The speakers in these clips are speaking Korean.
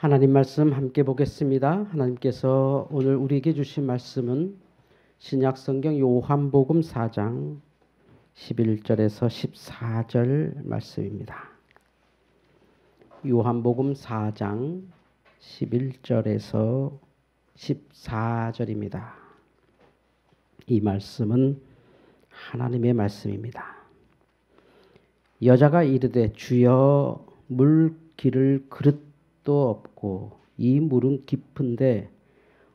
하나님 말씀 함께 보겠습니다. 하나님께서 오늘 우리에게 주신 말씀은 신약성경 요한복음 4장 11절에서 14절 말씀입니다. 요한복음 4장 11절에서 14절입니다. 이 말씀은 하나님의 말씀입니다. 여자가 이르되 주여 물 기를 그릇도 없고 이 물은 깊은데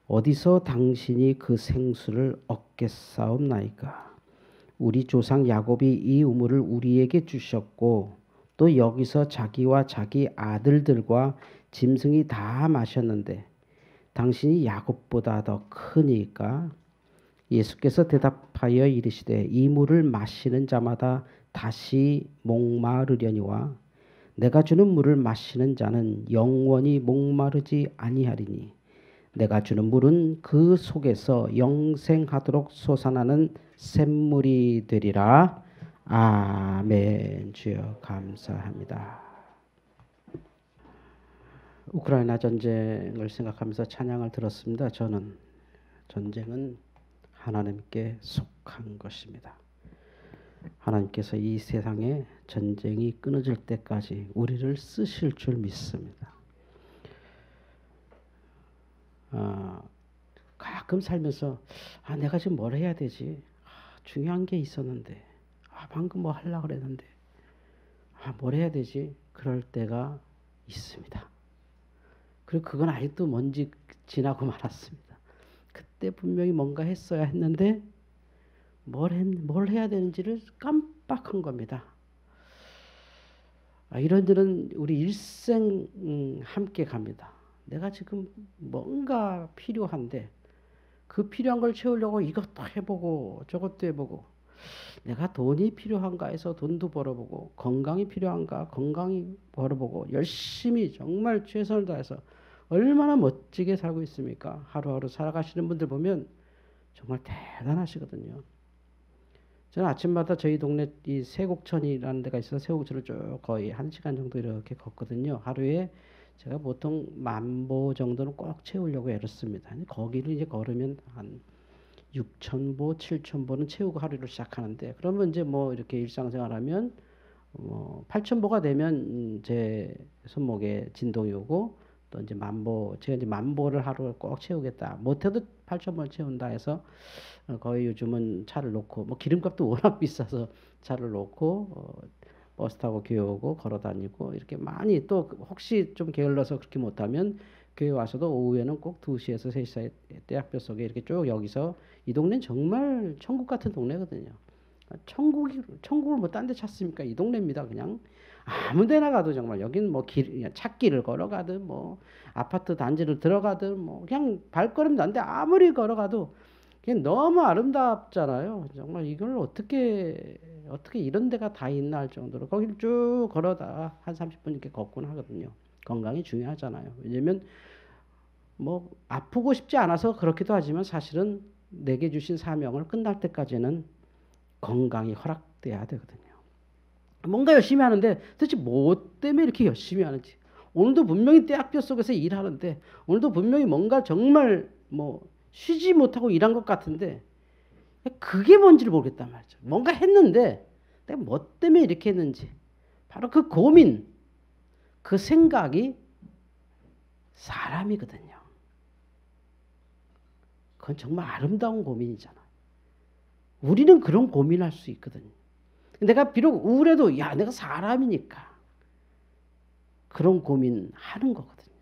어디서 당신이 그 생수를 얻겠사옵나이까. 우리 조상 야곱이 이 우물을 우리에게 주셨고 또 여기서 자기와 자기 아들들과 짐승이 다 마셨는데 당신이 야곱보다 더 크니까. 예수께서 대답하여 이르시되 이 물을 마시는 자마다 다시 목마르려니와 내가 주는 물을 마시는 자는 영원히 목마르지 아니하리니 내가 주는 물은 그 속에서 영생하도록 솟아나는 샘물이 되리라. 아멘. 주여 감사합니다. 우크라이나 전쟁을 생각하면서 찬양을 들었습니다. 저는 전쟁은 하나님께 속한 것입니다. 하나님께서 이 세상에 전쟁이 끊어질 때까지 우리를 쓰실 줄 믿습니다. 가끔 살면서 내가 지금 뭘 해야 되지? 중요한 게 있었는데 방금 뭐 하려고 그랬는데 뭘 해야 되지? 그럴 때가 있습니다. 그리고 그건 아직도 먼지 지나고 말았습니다. 그때 분명히 뭔가 했어야 했는데 뭘 해야 되는지를 깜빡한 겁니다. 이런 일은 우리 일생 함께 갑니다. 내가 지금 뭔가 필요한데 그 필요한 걸 채우려고 이것도 해보고 저것도 해보고, 내가 돈이 필요한가 해서 돈도 벌어보고, 건강이 필요한가 건강이 벌어보고, 열심히 정말 최선을 다해서 얼마나 멋지게 살고 있습니까? 하루하루 살아가시는 분들 보면 정말 대단하시거든요. 저는 아침마다 저희 동네 이 세곡천이라는 데가 있어서 세곡천을 쭉 거의 1시간 정도 이렇게 걷거든요. 하루에 제가 보통 10,000보 정도는 꼭 채우려고 애를 씁니다. 거기를 이제 걸으면 한 6,000보, 7,000보는 채우고 하루를 시작하는데, 그러면 이제 뭐 이렇게 일상생활하면 8,000보가 되면 제 손목에 진동이 오고, 또 이제 10,000보, 제가 이제 10,000보를 하루 꼭 채우겠다. 못해도 8,000보를 채운다 해서 거의 요즘은 차를 놓고, 뭐 기름값도 워낙 비싸서 차를 놓고 버스 타고 교회 오고 걸어 다니고 이렇게 많이, 또 혹시 좀 게을러서 그렇게 못하면 교회 와서도 오후에는 꼭 2시에서 3시 사이 대학교 속에 이렇게 쭉, 여기서 이 동네는 정말 천국 같은 동네거든요. 천국을 뭐 딴 데 찾습니까? 이 동네입니다. 그냥 아무 데나 가도 정말 여기는 뭐 찾길을 걸어가든 뭐 아파트 단지를 들어가든 뭐 그냥 발걸음 난데 아무리 걸어가도 그냥 너무 아름답잖아요. 정말 이걸 어떻게 이런 데가 다 있나 할 정도로 거기를 쭉 걸어다 한 30분 이렇게 걷곤 하거든요. 건강이 중요하잖아요. 왜냐면 뭐 아프고 싶지 않아서 그렇기도 하지만 사실은 내게 주신 사명을 끝날 때까지는 건강이 허락돼야 되거든요. 뭔가 열심히 하는데 도대체 뭐 때문에 이렇게 열심히 하는지, 오늘도 분명히 대학교 속에서 일하는데, 오늘도 분명히 뭔가 정말 뭐 쉬지 못하고 일한 것 같은데 그게 뭔지를 모르겠단 말이죠. 뭔가 했는데 내가 뭐 때문에 이렇게 했는지, 바로 그 고민, 그 생각이 사람이거든요. 그건 정말 아름다운 고민이잖아. 우리는 그런 고민할 수 있거든요. 내가 비록 우울해도 내가 사람이니까 그런 고민하는 거거든요.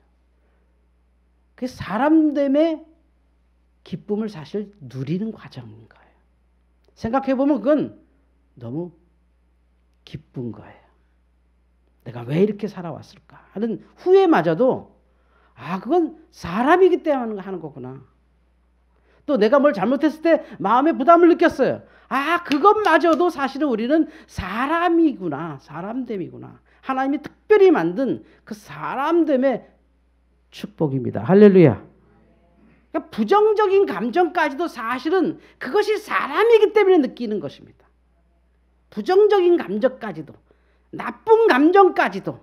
그 사람 때문에 기쁨을 사실 누리는 과정인 거예요. 생각해보면 그건 너무 기쁜 거예요. 내가 왜 이렇게 살아왔을까 하는 후회마저도 그건 사람이기 때문에 하는 거구나. 또 내가 뭘 잘못했을 때 마음의 부담을 느꼈어요. 그것마저도 사실은 우리는 사람이구나, 사람됨이구나. 하나님이 특별히 만든 그 사람됨의 축복입니다. 할렐루야. 그러니까 부정적인 감정까지도 사실은 그것이 사람이기 때문에 느끼는 것입니다. 부정적인 감정까지도, 나쁜 감정까지도,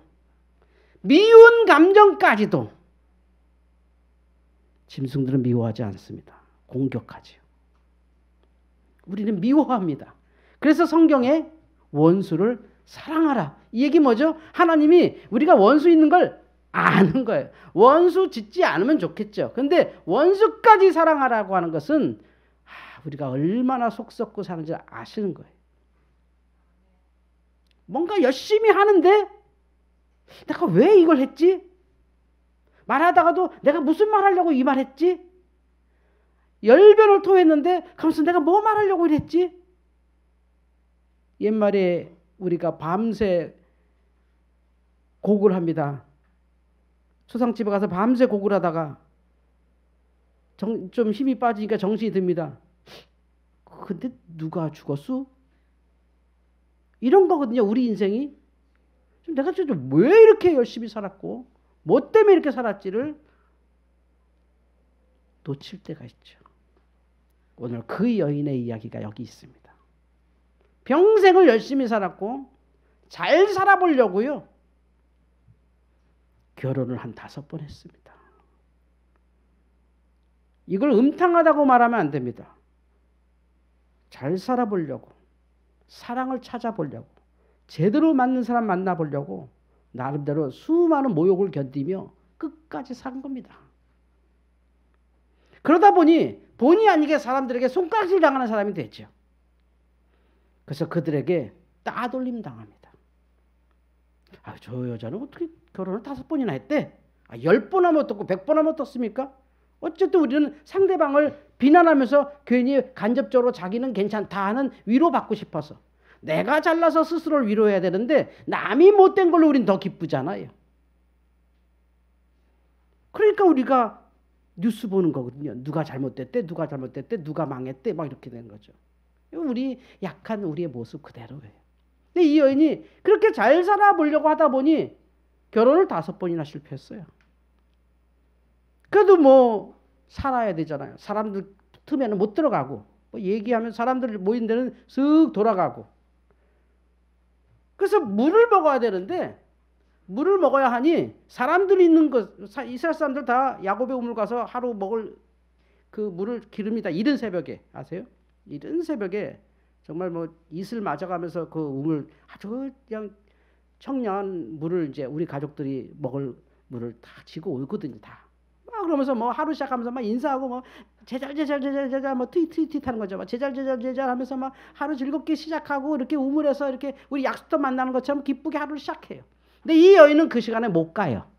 미운 감정까지도 짐승들은 미워하지 않습니다. 공격하지요. 우리는 미워합니다. 그래서 성경에 원수를 사랑하라. 이 얘기 뭐죠? 하나님이 우리가 원수 있는 걸 아는 거예요. 원수 짓지 않으면 좋겠죠. 근데 원수까지 사랑하라고 하는 것은 우리가 얼마나 속 썩고 사는지 아시는 거예요. 뭔가 열심히 하는데 내가 왜 이걸 했지? 말하다가도 내가 무슨 말 하려고 이 말 했지? 열변을 토했는데 가면서 내가 뭐 말하려고 이랬지? 옛말에 우리가 밤새 곡을 합니다. 초상집에 가서 밤새 곡을 하다가 좀 힘이 빠지니까 정신이 듭니다. 근데 누가 죽었어? 이런 거거든요. 우리 인생이. 내가 왜 이렇게 열심히 살았고 뭐 때문에 이렇게 살았지를 놓칠 때가 있죠. 오늘 그 여인의 이야기가 여기 있습니다. 평생을 열심히 살았고 잘 살아보려고요. 결혼을 한 5번 했습니다. 이걸 음탕하다고 말하면 안 됩니다. 잘 살아보려고, 사랑을 찾아보려고, 제대로 맞는 사람 만나보려고 나름대로 수많은 모욕을 견디며 끝까지 산 겁니다. 그러다 보니 본의 아니게 사람들에게 손가락질 당하는 사람이 됐죠. 그래서 그들에게 따돌림 당합니다. 저 여자는 어떻게 결혼을 5번이나 했대? 10번 하면 어떻고 100번 하면 어떻습니까? 어쨌든 우리는 상대방을 비난하면서 괜히 간접적으로 자기는 괜찮다 하는 위로받고 싶어서 내가 잘나서 스스로를 위로해야 되는데 남이 못된 걸로 우린 더 기쁘잖아요. 그러니까 우리가 뉴스 보는 거거든요. 누가 잘못됐대, 누가 잘못됐대, 누가 망했대 막 이렇게 되는 거죠. 우리 약한 우리의 모습 그대로예요. 근데 이 여인이 그렇게 잘 살아보려고 하다 보니 결혼을 5번이나 실패했어요. 그래도 뭐 살아야 되잖아요. 사람들 틈에는 못 들어가고 뭐 얘기하면 사람들 모인 데는 쓱 돌아가고. 그래서 물을 먹어야 되는데 물을 먹어야 하니 사람들이 있는 것 이스라엘 사람들 다 야곱의 우물 가서 하루 먹을 그 물을 기릅니다. 이른 새벽에 아세요? 이른 새벽에 정말 뭐 이슬 맞아가면서 그 우물 아주 그냥 청량한 물을 이제 우리 가족들이 먹을 물을 다 지고 오거든요. 다. 막 그러면서 뭐 하루 시작하면서 막 인사하고 뭐 제잘 뭐 트윗 하는 거죠. 막 제잘 하면서 막 하루 즐겁게 시작하고 이렇게 우물에서 이렇게 우리 약속도 만나는 것처럼 기쁘게 하루를 시작해요. 근데 이 여인은 그 시간에 못 가요.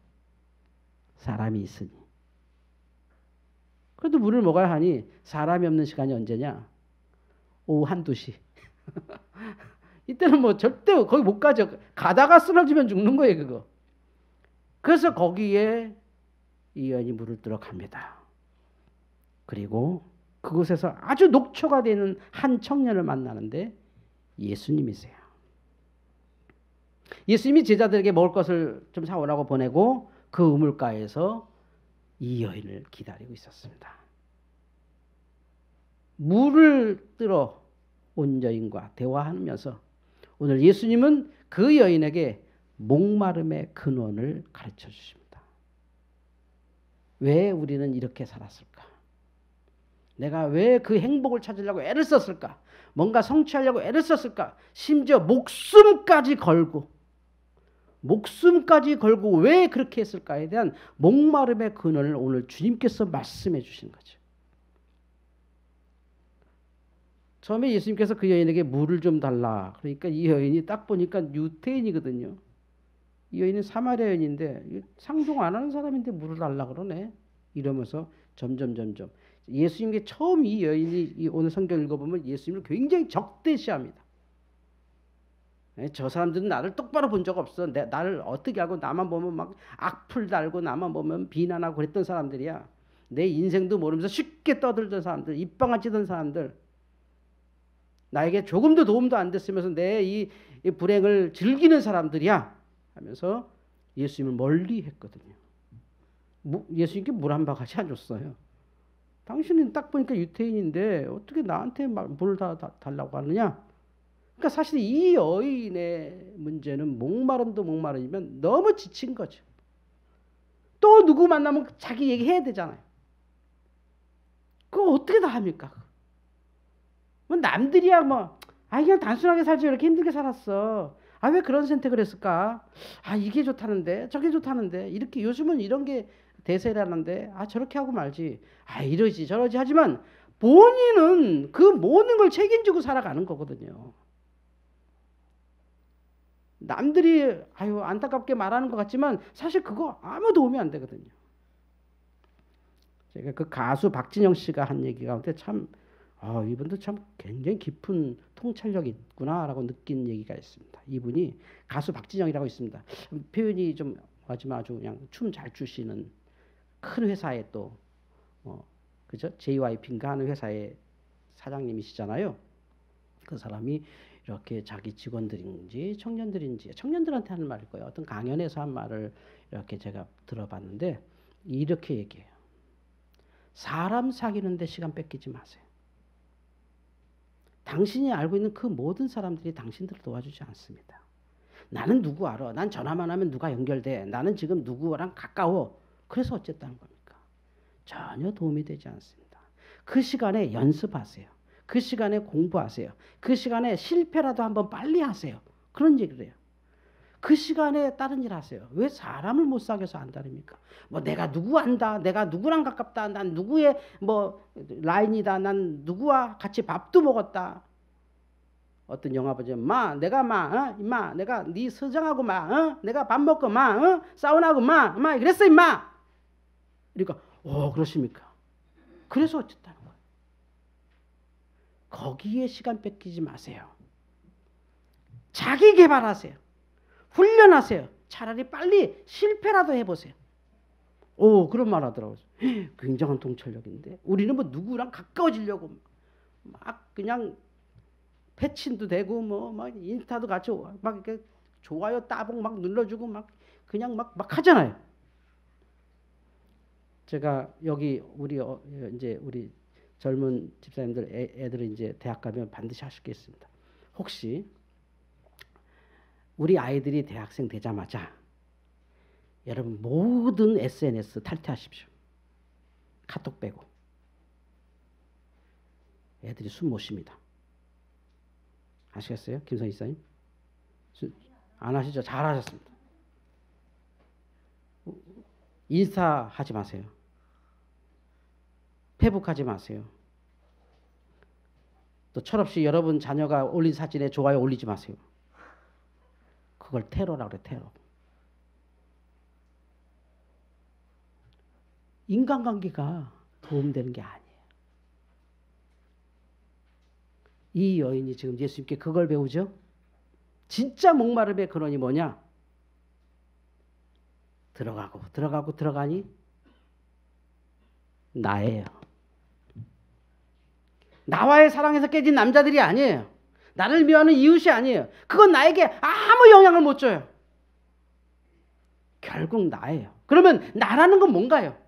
사람이 있으니. 그래도 물을 먹어야 하니 사람이 없는 시간이 언제냐? 오후 1, 2시. 이때는 뭐 절대 거기 못 가죠. 가다가 쓰러지면 죽는 거예요, 그거. 그래서 거기에 이 여인이 물을 뜨러 갑니다. 그리고 그곳에서 아주 녹초가 되는 한 청년을 만나는데 예수님이세요. 예수님이 제자들에게 먹을 것을 좀 사오라고 보내고 그 우물가에서 이 여인을 기다리고 있었습니다. 물을 뜨러 온 여인과 대화하면서 오늘 예수님은 그 여인에게 목마름의 근원을 가르쳐 주십니다. 왜 우리는 이렇게 살았을까? 내가 왜 그 행복을 찾으려고 애를 썼을까? 뭔가 성취하려고 애를 썼을까? 심지어 목숨까지 걸고 왜 그렇게 했을까에 대한 목마름의 근원을 오늘 주님께서 말씀해 주신 거죠. 처음에 예수님께서 그 여인에게 물을 좀 달라. 그러니까 이 여인이 딱 보니까 유태인이거든요. 이 여인은 사마리아 여인인데 상종 안 하는 사람인데 물을 달라 그러네. 이러면서 점점 예수님께 처음 이 여인이 오늘 성경 읽어보면 예수님을 굉장히 적대시합니다. 저 사람들은 나를 똑바로 본 적 없어. 나를 어떻게 하고 나만 보면 막 악플 달고 나만 보면 비난하고 그랬던 사람들이야. 내 인생도 모르면서 쉽게 떠들던 사람들, 입방아 찌던 사람들, 나에게 조금도 도움도 안 됐으면서 내 이 불행을 즐기는 사람들이야 하면서 예수님을 멀리 했거든요. 예수님께 물 한 바가지 안 줬어요. 당신은 딱 보니까 유태인인데 어떻게 나한테 물을 달라고 하느냐? 그러니까 사실 이 여인의 문제는 목마름도 목마름이면 너무 지친 거죠. 또 누구 만나면 자기 얘기해야 되잖아요. 그거 어떻게 다 합니까? 뭐 남들이야 뭐 그냥 단순하게 살지 이렇게 힘들게 살았어. 왜 그런 선택을 했을까? 이게 좋다는데 저게 좋다는데 이렇게 요즘은 이런 게 대세라는데 저렇게 하고 말지. 이러지 저러지 하지만 본인은 그 모든 걸 책임지고 살아가는 거거든요. 남들이 안타깝게 말하는 것 같지만 사실 그거 아무 도움이 안 되거든요. 제가 그 가수 박진영 씨가 한 얘기 가운데 참 이분도 참 굉장히 깊은 통찰력이 있구나라고 느낀 얘기가 있습니다. 이분이 가수 박진영이라고 있습니다. 표현이 좀 하지만 아주 그냥 춤 잘 추시는 큰 회사에 또 그죠? JYP인가 하는 회사의 사장님이시잖아요. 그 사람이 이렇게 자기 직원들인지 청년들한테 하는 말일 거예요. 어떤 강연에서 한 말을 이렇게 제가 들어봤는데 이렇게 얘기해요. 사람 사귀는데 시간 뺏기지 마세요. 당신이 알고 있는 그 모든 사람들이 당신들을 도와주지 않습니다. 나는 누구 알아? 난 전화만 하면 누가 연결돼? 나는 지금 누구랑 가까워? 그래서 어쨌다는 겁니까? 전혀 도움이 되지 않습니다. 그 시간에 연습하세요. 그 시간에 공부하세요. 그 시간에 실패라도 한번 빨리 하세요. 그런 얘기를 해요. 그 시간에 다른 일 하세요. 왜 사람을 못 사귀어서 안다릅니까? 뭐 내가 누구 안다. 내가 누구랑 가깝다. 난 누구의 라인이다. 난 누구와 같이 밥도 먹었다. 어떤 영화 보면 내가 임마 내가 네 서장하고 내가 밥 먹고 사우나하고 그랬어 임마. 그러니까 그러십니까? 그래서 어쨌다는 거예요. 거기에 시간 뺏기지 마세요. 자기 개발하세요. 훈련하세요. 차라리 빨리 실패라도 해보세요. 그런 말 하더라고요. 굉장한 통찰력인데 우리는 뭐 누구랑 가까워지려고 막 그냥 패친도 되고 막 인스타도 같이 막 이렇게 좋아요 따봉 막 눌러주고 막 그냥 막 하잖아요. 제가 여기 이제 우리 젊은 집사님들 애들은 이제 대학 가면 반드시 하실 게 있습니다. 혹시 우리 아이들이 대학생 되자마자 여러분 모든 SNS 탈퇴하십시오. 카톡 빼고. 애들이 숨 못 쉽니다. 아시겠어요? 김성희 사님? 안 하시죠? 잘하셨습니다. 인스타 하지 마세요. 페북 하지 마세요. 또 철없이 여러분 자녀가 올린 사진에 좋아요 올리지 마세요. 그걸 테러라고 그래, 테러. 인간관계가 도움되는 게 아니에요. 이 여인이 지금 예수님께 그걸 배우죠? 진짜 목마름의 근원이 뭐냐? 들어가니 나예요. 나와의 사랑에서 깨진 남자들이 아니에요. 나를 미워하는 이웃이 아니에요. 그건 나에게 아무 영향을 못 줘요. 결국 나예요. 그러면 나라는 건 뭔가요?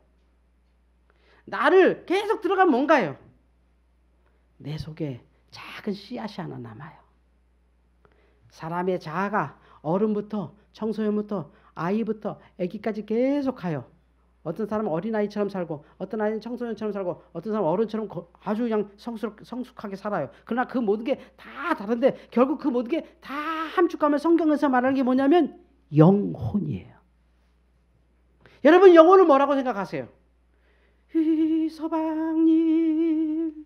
나를 계속 들어가면 뭔가요? 내 속에 작은 씨앗이 하나 남아요. 사람의 자아가 어른부터 청소년부터 아이부터 아기까지 계속 가요. 어떤 사람은 어린아이처럼 살고 어떤 아이는 청소년처럼 살고 어떤 사람은 어른처럼 아주 그냥 성숙하게 살아요. 그러나 그 모든 게 다 다른데 결국 그 모든 게 다 함축하면 성경에서 말하는 게 뭐냐면 영혼이에요. 여러분 영혼을 뭐라고 생각하세요? 서방님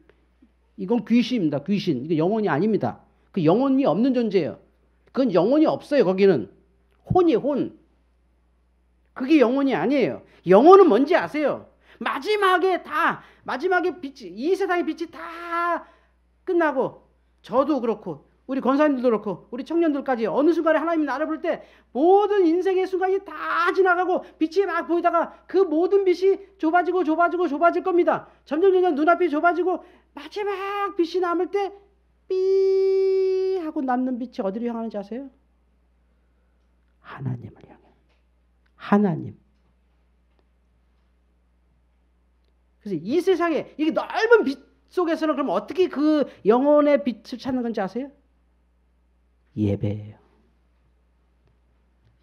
이건 귀신입니다. 귀신. 이거 영혼이 아닙니다. 그 영혼이 없는 존재예요. 그건 영혼이 없어요. 거기는 혼이에요. 혼. 그게 영혼이 아니에요. 영혼은 뭔지 아세요? 마지막에 빛이 이 세상의 빛이 다 끝나고 저도 그렇고 우리 권사님들도 그렇고 우리 청년들까지 어느 순간에 하나님이 나를 볼 때 모든 인생의 순간이 다 지나가고 빛이 막 보이다가 그 모든 빛이 좁아질 겁니다. 점점 눈앞이 좁아지고 마지막 빛이 남을 때 삐 하고 남는 빛이 어디로 향하는지 아세요? 하나님을 향해. 하나님. 그래서 이 세상에 이 넓은 빛 속에서는 그럼 어떻게 그 영혼의 빛을 찾는 건지 아세요? 예배예요.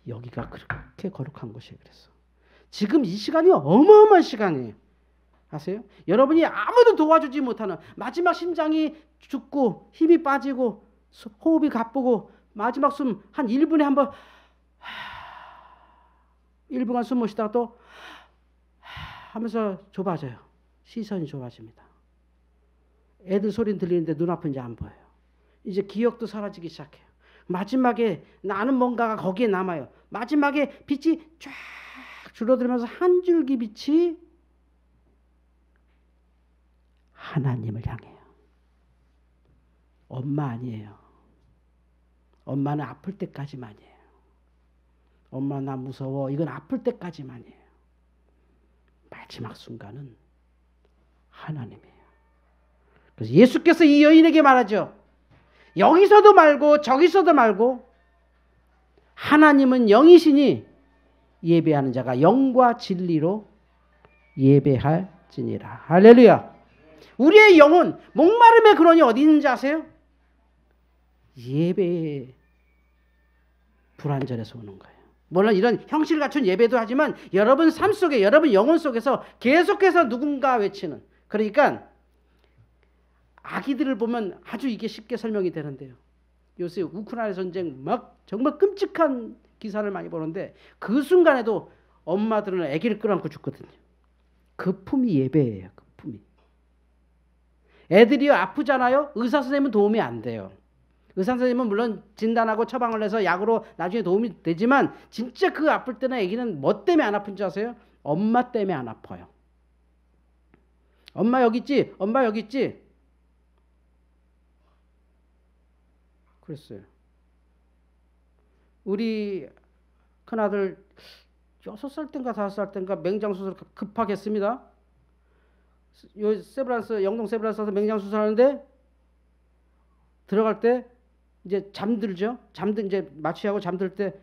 여기가 그렇게 거룩한 곳이에요. 그래서 지금 이 시간이 어마어마한 시간이에요. 아세요? 여러분이 아무도 도와주지 못하는 마지막 심장이 죽고 힘이 빠지고 호흡이 가쁘고 마지막 숨 한 1분에 한번 1분간 숨 못 쉬다가 또 하면서 좁아져요. 시선이 좁아집니다. 애들 소리는 들리는데 눈앞은 이제 안 보여요. 이제 기억도 사라지기 시작해요. 마지막에 나는 뭔가가 거기에 남아요. 마지막에 빛이 쫙 줄어들면서 한 줄기 빛이 하나님을 향해요. 엄마 아니에요. 엄마는 아플 때까지만이에요. 엄마 나 무서워. 이건 아플 때까지만이에요. 마지막 순간은 하나님이에요. 그래서 예수께서 이 여인에게 말하죠. 여기서도 말고 저기서도 말고 하나님은 영이시니 예배하는 자가 영과 진리로 예배할지니라. 할렐루야. 우리의 영은 목마름의 근원이 어디 있는지 아세요? 예배의 불완전에서 오는 거예요. 물론 이런 형식을 갖춘 예배도 하지만 여러분 삶 속에 여러분 영혼 속에서 계속해서 누군가 외치는, 그러니까 아기들을 보면 아주 이게 쉽게 설명이 되는데요. 요새 우크라이나 전쟁 막 정말 끔찍한 기사를 많이 보는데 그 순간에도 엄마들은 아기를 끌어안고 죽거든요. 그 품이 예배예요. 그 품이. 애들이 아프잖아요. 의사 선생님은 도움이 안 돼요. 의사 선생님은 물론 진단하고 처방을 해서 약으로 나중에 도움이 되지만 진짜 그 아플 때는 아기는 뭐 때문에 안 아픈지 아세요? 엄마 때문에 안 아파요. 엄마 여기 있지? 엄마 여기 있지? 그랬어요. 우리 큰아들 6살 땐가 5살 땐가 맹장 수술 급하게 했습니다. 요 세브란스 영동 세브란스에서 맹장 수술하는데 들어갈 때 이제 잠들죠. 이제 마취하고 잠들 때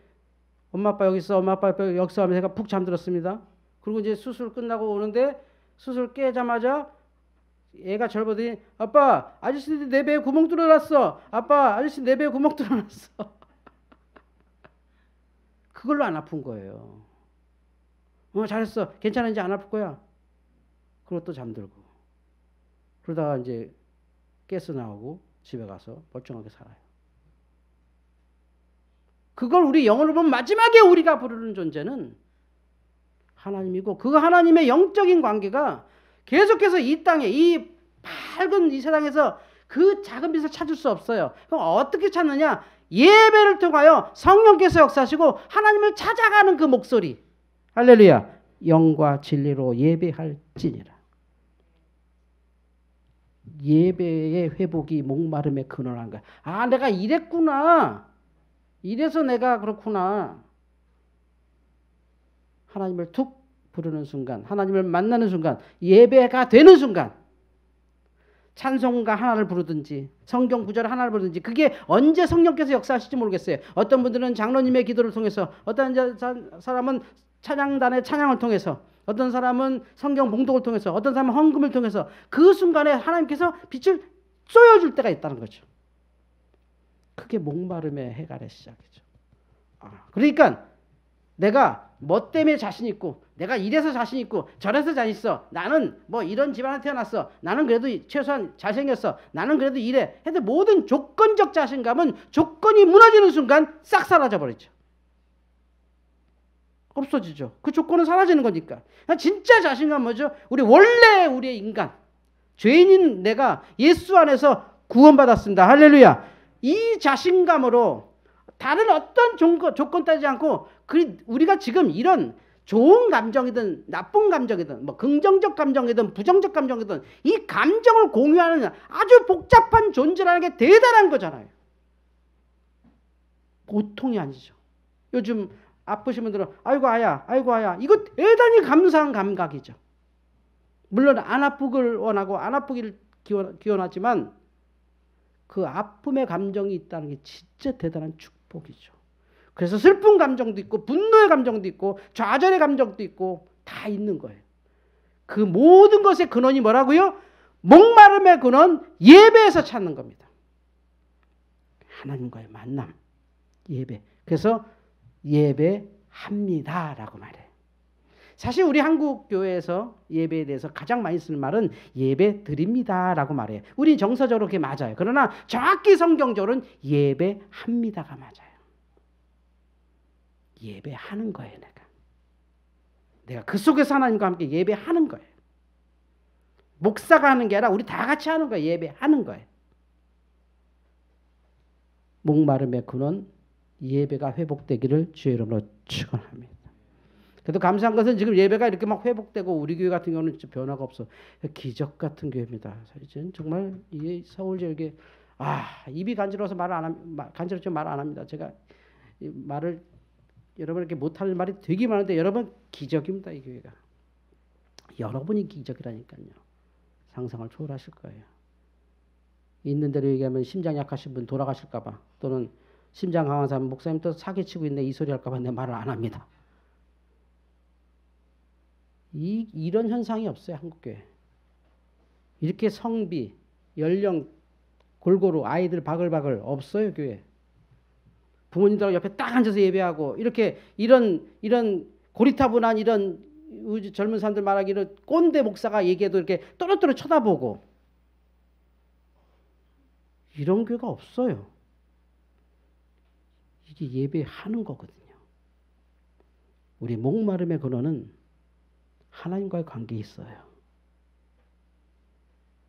엄마 아빠 여기 있어, 엄마 아빠 여기 있어 하면서 제가 푹 잠들었습니다. 그리고 이제 수술 끝나고 오는데 수술 깨자마자 애가 저를 보더니 아빠 아저씨 내 배에 구멍 뚫어놨어. 아빠 아저씨 내 배에 구멍 뚫어놨어. 그걸로 안 아픈 거예요. 잘했어. 괜찮아. 이제 안 아플 거야. 그리고 또 잠들고. 그러다가 이제 깨서 나오고 집에 가서 멀쩡하게 살아요. 그걸 우리 영어로 보면 마지막에 우리가 부르는 존재는 하나님이고 그 하나님의 영적인 관계가 계속해서 이 땅에 이 밝은 이 세상에서 그 작은 빛을 찾을 수 없어요. 그럼 어떻게 찾느냐? 예배를 통하여 성령께서 역사하시고 하나님을 찾아가는 그 목소리. 할렐루야. 영과 진리로 예배할지니라. 예배의 회복이 목마름의 근원한 거야. 아, 내가 이랬구나. 이래서 내가 그렇구나. 하나님을 툭 부르는 순간, 하나님을 만나는 순간, 예배가 되는 순간, 찬송가 하나를 부르든지 성경 구절 하나를 부르든지 그게 언제 성령께서 역사하실지 모르겠어요. 어떤 분들은 장로님의 기도를 통해서, 어떤 사람은 찬양단의 찬양을 통해서, 어떤 사람은 성경 봉독을 통해서, 어떤 사람은 헌금을 통해서 그 순간에 하나님께서 빛을 쏘여줄 때가 있다는 거죠. 그게 목마름의 해갈의 시작이죠. 그러니까 내가 뭐 때문에 자신 있고, 내가 이래서 자신 있고, 저래서 자신 있어. 나는 뭐 이런 집안에 태어났어. 나는 그래도 최소한 잘생겼어. 나는 그래도 이래. 근데 모든 조건적 자신감은 조건이 무너지는 순간 싹 사라져 버리죠. 없어지죠. 그 조건은 사라지는 거니까. 진짜 자신감 뭐죠? 우리의 인간, 죄인인 내가 예수 안에서 구원받았습니다. 할렐루야. 이 자신감으로 다른 어떤 조건 따지지 않고 우리가 지금 이런 좋은 감정이든 나쁜 감정이든 뭐 긍정적 감정이든 부정적 감정이든 이 감정을 공유하는 아주 복잡한 존재라는 게 대단한 거잖아요. 보통이 아니죠. 요즘 아프신 분들은 아이고 아야 이거 대단히 감사한 감각이죠. 물론 안 아프길 원하고 안 아프기를 기원하지만 그 아픔의 감정이 있다는 게 진짜 대단한 축복이죠. 그래서 슬픈 감정도 있고 분노의 감정도 있고 좌절의 감정도 있고 다 있는 거예요. 그 모든 것의 근원이 뭐라고요? 목마름의 근원, 예배에서 찾는 겁니다. 하나님과의 만남, 예배. 그래서 예배합니다라고 말해요. 사실 우리 한국 교회에서 예배에 대해서 가장 많이 쓰는 말은 예배 드립니다라고 말해요. 우린 정서적으로 그게 맞아요. 그러나 정확히 성경적으로는 예배합니다가 맞아요. 예배하는 거예요, 내가 그 속에서 하나님과 함께 예배하는 거예요. 목사가 하는 게 아니라 우리 다 같이 하는 거예요. 예배하는 거예요. 목마름의 근원 예배가 회복되기를 주의 이름으로 축원합니다. 그래도 감사한 것은 지금 예배가 이렇게 막 회복되고 우리 교회 같은 경우는 진짜 변화가 없어. 기적 같은 교회입니다. 사실 정말 이 서울 지역에 입이 간지러워서 간지럽지만 말 안 합니다. 제가 말을 여러분 이렇게 못할 말이 되게 많은데 여러분 기적입니다. 이 교회가. 여러분이 기적이라니까요. 상상을 초월하실 거예요. 있는 대로 얘기하면 심장 약하신 분 돌아가실까 봐 또는 심장 강한 사람 목사님 또 사기치고 있네 이 소리 할까 봐 내 말을 안 합니다. 이런 현상이 없어요. 한국교회. 이렇게 성비, 연령 골고루 아이들 바글바글 없어요. 교회. 부모님들 옆에 딱 앉아서 예배하고 이렇게 이런 고리타분한 이런 젊은 사람들 말하기를 꼰대 목사가 얘기해도 이렇게 또렷또렷 쳐다보고 이런 교회가 없어요. 이게 예배하는 거거든요. 우리 목마름의 근원은 하나님과의 관계에 있어요.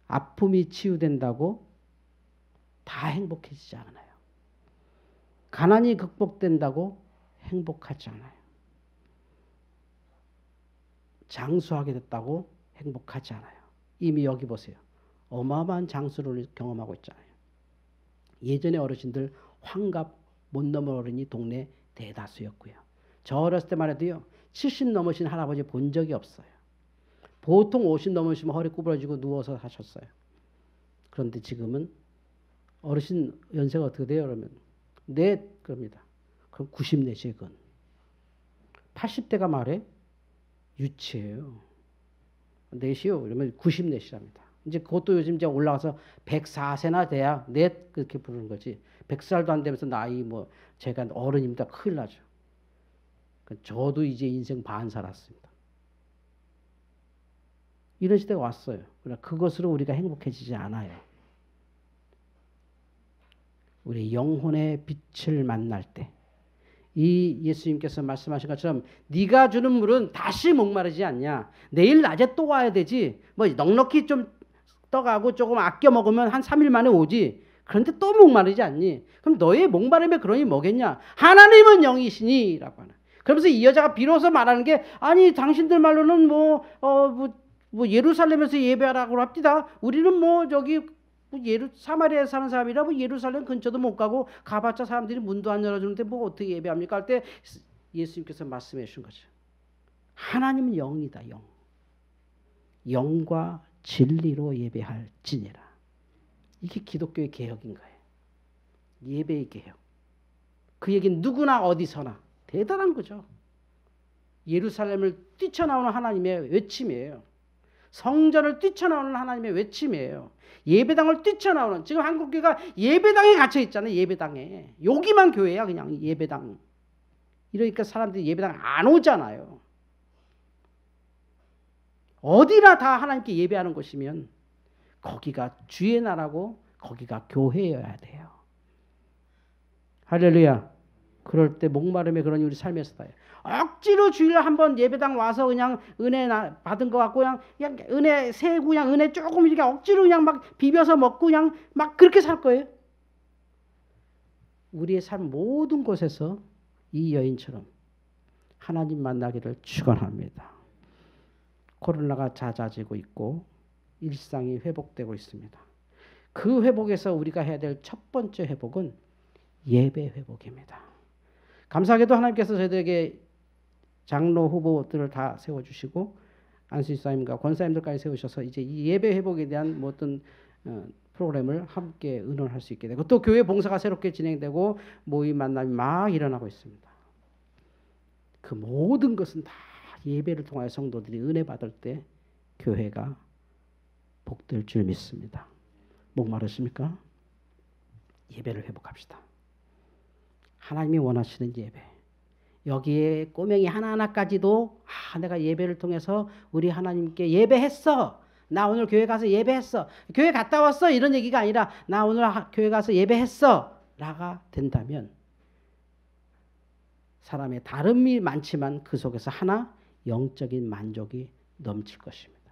아픔이 치유된다고 다 행복해지지 않아요. 가난이 극복된다고 행복하지 않아요. 장수하게 됐다고 행복하지 않아요. 이미 여기 보세요. 어마어마한 장수를 경험하고 있잖아요. 예전에 어르신들 환갑 못 넘은 어른이 동네 대다수였고요. 저 어렸을 때만 해도요. 70 넘으신 할아버지 본 적이 없어요. 보통 50 넘으시면 허리 구부러지고 누워서 하셨어요. 그런데 지금은 어르신 연세가 어떻게 돼요? 그러면 네 그럽니다. 그럼 90내시에 그건. 80대가 말해 유치해요. 넷이요. 그러면 90내시랍니다. 이제 그것도 요즘 이제 올라가서 104세나 돼야 넷 그렇게 부르는 거지. 100살도 안 되면서 나이 제가 어른입니다. 큰일 나죠. 저도 이제 인생 반 살았습니다. 이런 시대가 왔어요. 그러나 그것으로 우리가 행복해지지 않아요. 우리 영혼의 빛을 만날 때 이 예수님께서 말씀하신 것처럼 네가 주는 물은 다시 목마르지 않냐. 내일 낮에 또 와야 되지. 넉넉히 좀 떠가고 조금 아껴 먹으면 한 3일 만에 오지. 그런데 또 목마르지 않니? 그럼 너의 목마름의 근원이 뭐겠냐? 하나님은 영이시니 라고 하는. 그러면서 이 여자가 비로소 말하는 게 아니 당신들 말로는 예루살렘에서 예배하라고 합디다. 우리는 저기 사마리아에 사는 사람이라 예루살렘 근처도 못 가고 가봤자 사람들이 문도 안 열어주는데 어떻게 예배합니까? 할 때 예수님께서 말씀해 주신 거죠. 하나님은 영이다. 영. 영과 진리로 예배할지니라. 이게 기독교의 개혁인 거예요. 예배의 개혁. 그 얘기는 누구나 어디서나 대단한 거죠. 예루살렘을 뛰쳐나오는 하나님의 외침이에요. 성전을 뛰쳐나오는 하나님의 외침이에요. 예배당을 뛰쳐나오는, 지금 한국교회가 예배당에 갇혀 있잖아요. 예배당에. 여기만 교회야 그냥 예배당. 이러니까 사람들이 예배당 안 오잖아요. 어디나 다 하나님께 예배하는 곳이면 거기가 주의 나라고 거기가 교회여야 돼요. 할렐루야. 그럴 때 목마름의 그런 우리 삶에서 다요. 억지로 주일 한번 예배당 와서 그냥 은혜 받은 거 같고 그냥 은혜 세고 그냥 은혜 조금 이렇게 억지로 그냥 막 비벼서 먹고 그냥 막 그렇게 살 거예요. 우리의 삶 모든 곳에서 이 여인처럼 하나님 만나기를 축원합니다. 코로나가 잦아지고 있고 일상이 회복되고 있습니다. 그 회복에서 우리가 해야 될 첫 번째 회복은 예배 회복입니다. 감사하게도 하나님께서 저희들에게 장로 후보들을 다 세워주시고 안수집사님과 권사님들까지 세우셔서 이제 이 예배 회복에 대한 어떤 프로그램을 함께 의논할 수 있게 되고 또 교회 봉사가 새롭게 진행되고 모임 만남이 막 일어나고 있습니다. 그 모든 것은 다 예배를 통하여 성도들이 은혜 받을 때 교회가 복될 줄 믿습니다. 목마르십니까? 예배를 회복합시다. 하나님이 원하시는 예배. 여기에 꼬맹이 하나하나까지도 내가 예배를 통해서 우리 하나님께 예배했어. 나 오늘 교회 가서 예배했어. 교회 갔다 왔어. 이런 얘기가 아니라 나 오늘 교회 가서 예배했어. 라가 된다면 사람의 다름이 많지만 그 속에서 하나 영적인 만족이 넘칠 것입니다.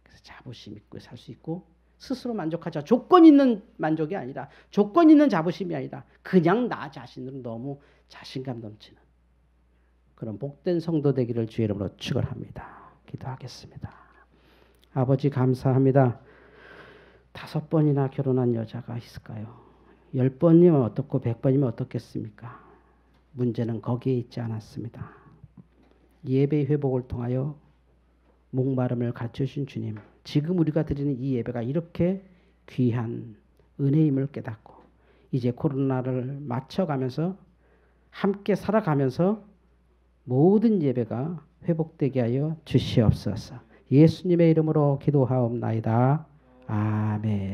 그래서 자부심 있고 살 수 있고 스스로 만족하자. 조건 있는 만족이 아니라 조건 있는 자부심이 아니라 그냥 나 자신으로 너무 자신감 넘치는 그런 복된 성도 되기를 주의 이름으로 축원합니다. 기도하겠습니다. 아버지 감사합니다. 5번이나 결혼한 여자가 있을까요? 10번이면 어떻고 100번이면 어떻겠습니까? 문제는 거기에 있지 않았습니다. 예배 회복을 통하여 목마름을 가르쳐 주신 주님, 지금 우리가 드리는 이 예배가 이렇게 귀한 은혜임을 깨닫고 이제 코로나를 맞춰가면서 함께 살아가면서 모든 예배가 회복되게 하여 주시옵소서. 예수님의 이름으로 기도하옵나이다. 아멘.